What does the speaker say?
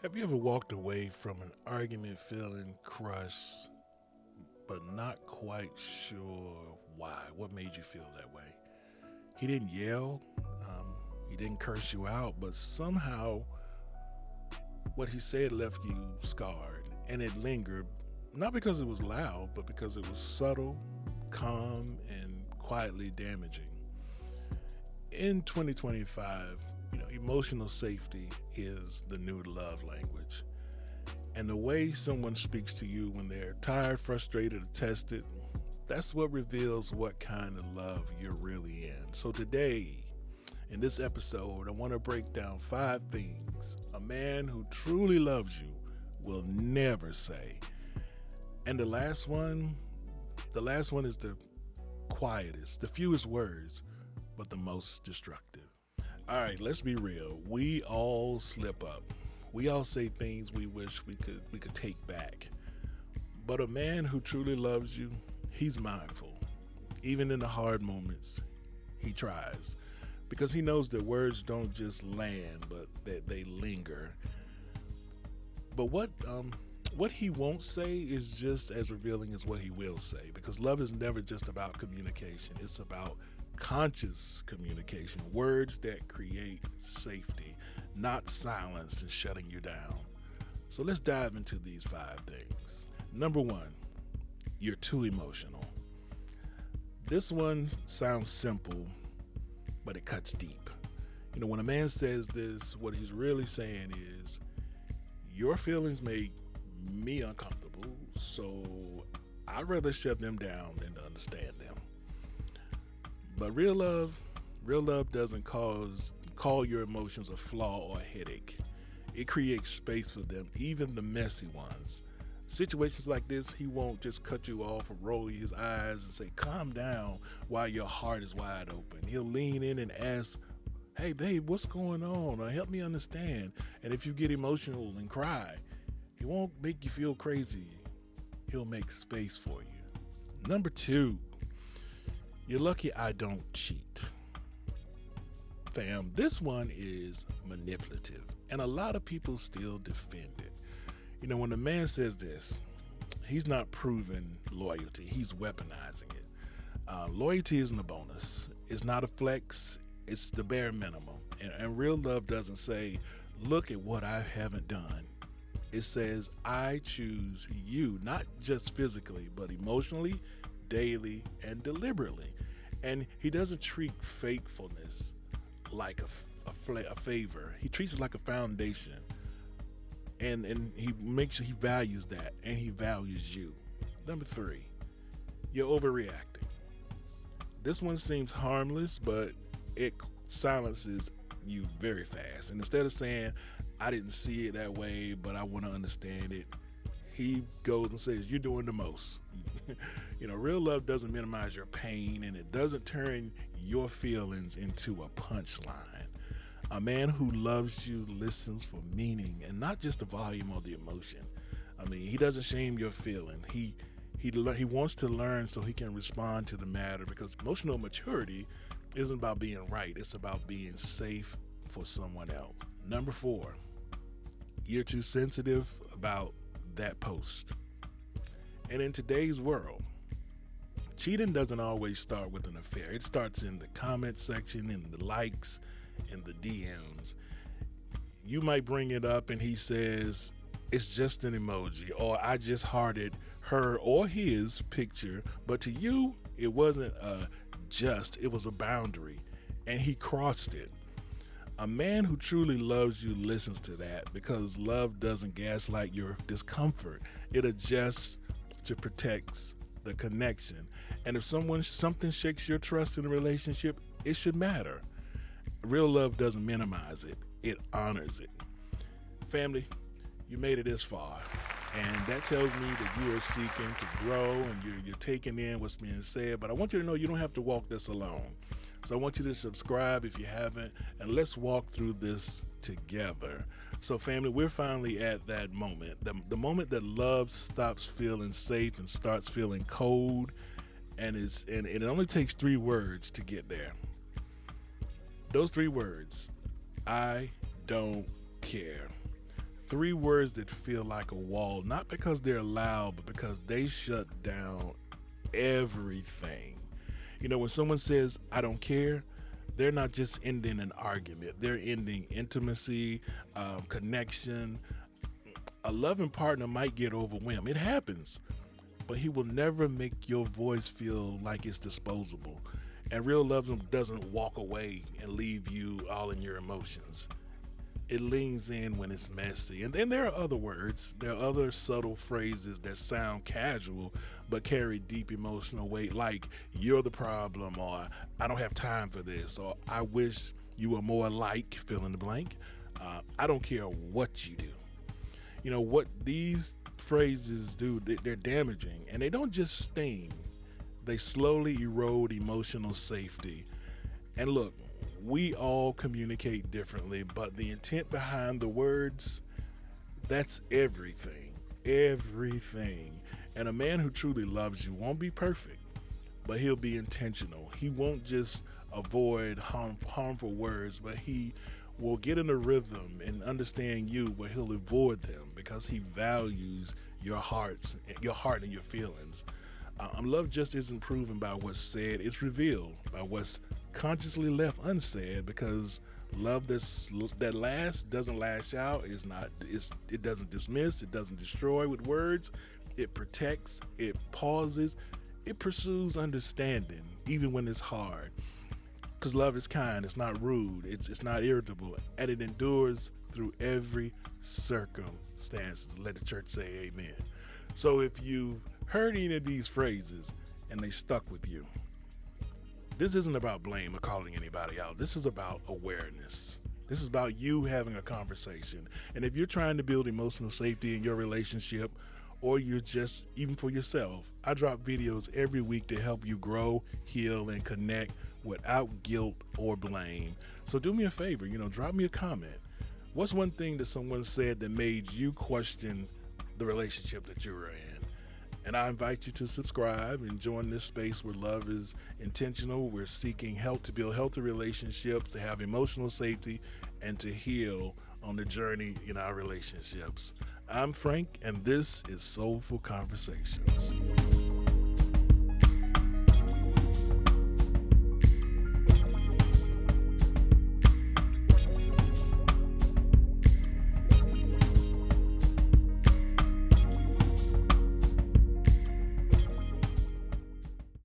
Have you ever walked away from an argument feeling crushed, but not quite sure why? What made you feel that way? He didn't yell, he didn't curse you out, but somehow what he said left you scarred and it lingered, not because it was loud, but because it was subtle, calm, and quietly damaging. In 2025, emotional safety is the new love language. And the way someone speaks to you when they're tired, frustrated, or tested, that's what reveals what kind of love you're really in. So today, in this episode, I want to break down 5 things a man who truly loves you will never say. And the last one is the quietest, the fewest words, but the most destructive. All right, let's be real. We all slip up. We all say things we wish we could take back. But a man who truly loves you, he's mindful. Even in the hard moments, he tries. Because he knows that words don't just land, but that they linger. But what he won't say is just as revealing as what he will say. Because love is never just about communication. It's about conscious communication. Words that create safety, not silence and shutting you down. So let's dive into these 5 things. Number 1, you're too emotional. This one sounds simple, but it cuts deep. When a man says this, what he's really saying is, your feelings make me uncomfortable, so I'd rather shut them down than to understand them. But real love doesn't call your emotions a flaw or a headache. It creates space for them, even the messy ones. Situations like this, he won't just cut you off or roll his eyes and say, calm down, while your heart is wide open. He'll lean in and ask, hey, babe, what's going on? Or help me understand. And if you get emotional and cry, he won't make you feel crazy. He'll make space for you. Number 2, you're lucky I don't cheat. Fam, this one is manipulative, and a lot of people still defend it. When a man says this, he's not proving loyalty, he's weaponizing it. Loyalty isn't a bonus, it's not a flex, it's the bare minimum. And real love doesn't say, look at what I haven't done. It says, I choose you, not just physically, but emotionally, daily, and deliberately. And he doesn't treat faithfulness like a favor. He treats it like a foundation. And he makes sure he values that, and he values you. Number 3, you're overreacting. This one seems harmless, but it silences you very fast. And instead of saying, I didn't see it that way, but I want to understand it, he goes and says, you're doing the most. Real love doesn't minimize your pain, and it doesn't turn your feelings into a punchline. A man who loves you listens for meaning and not just the volume or the emotion. He doesn't shame your feeling. He wants to learn so he can respond to the matter, because emotional maturity isn't about being right. It's about being safe for someone else. Number 4, you're too sensitive about that post. And in today's world, cheating doesn't always start with an affair. It starts in the comment section, in the likes, in the DMs. You might bring it up and he says, it's just an emoji, or I just hearted her or his picture, but to you, it wasn't it was a boundary, and he crossed it. A man who truly loves you listens to that, because love doesn't gaslight your discomfort. It adjusts to protect the connection. And if something shakes your trust in a relationship, it should matter. Real love doesn't minimize it, it honors it. Family, you made it this far, and that tells me that you are seeking to grow, and you're taking in what's being said. But I want you to know you don't have to walk this alone. So I want you to subscribe if you haven't, and let's walk through this together. So family, we're finally at that moment, the moment that love stops feeling safe and starts feeling cold, and it only takes 3 words to get there. Those 3 words, I don't care. Three words that feel like a wall, not because they're loud, but because they shut down everything. When someone says, I don't care, they're not just ending an argument, they're ending intimacy, connection. A loving partner might get overwhelmed. It happens, but he will never make your voice feel like it's disposable. And real love doesn't walk away and leave you all in your emotions. It leans in when it's messy. And then there are other words, there are other subtle phrases that sound casual but carry deep emotional weight, like you're the problem, or I don't have time for this, or I wish you were more like fill in the blank. I don't care what you do. What these phrases do, they're damaging, and they don't just sting, they slowly erode emotional safety. And look, we all communicate differently, but the intent behind the words, that's everything. Everything. And a man who truly loves you won't be perfect, but he'll be intentional. He won't just avoid harmful words, but he will get in a rhythm and understand you where he'll avoid them because he values your heart and your feelings. Love just isn't proven by what's said, it's revealed by what's consciously left unsaid, because love that lasts doesn't lash out. It doesn't dismiss, it doesn't destroy with words. It protects, it pauses, it pursues understanding even when it's hard. Because love is kind, it's not rude, it's not irritable, and it endures through every circumstance. Let the church say amen. So if you heard any of these phrases and they stuck with you, this isn't about blame or calling anybody out. This is about awareness. This is about you having a conversation. And if you're trying to build emotional safety in your relationship, or you're just, even for yourself, I drop videos every week to help you grow, heal, and connect without guilt or blame. So do me a favor, drop me a comment. What's one thing that someone said that made you question the relationship that you were in? And I invite you to subscribe and join this space where love is intentional. We're seeking help to build healthy relationships, to have emotional safety, and to heal on the journey in our relationships. I'm Frank, and this is Soulful Conversations.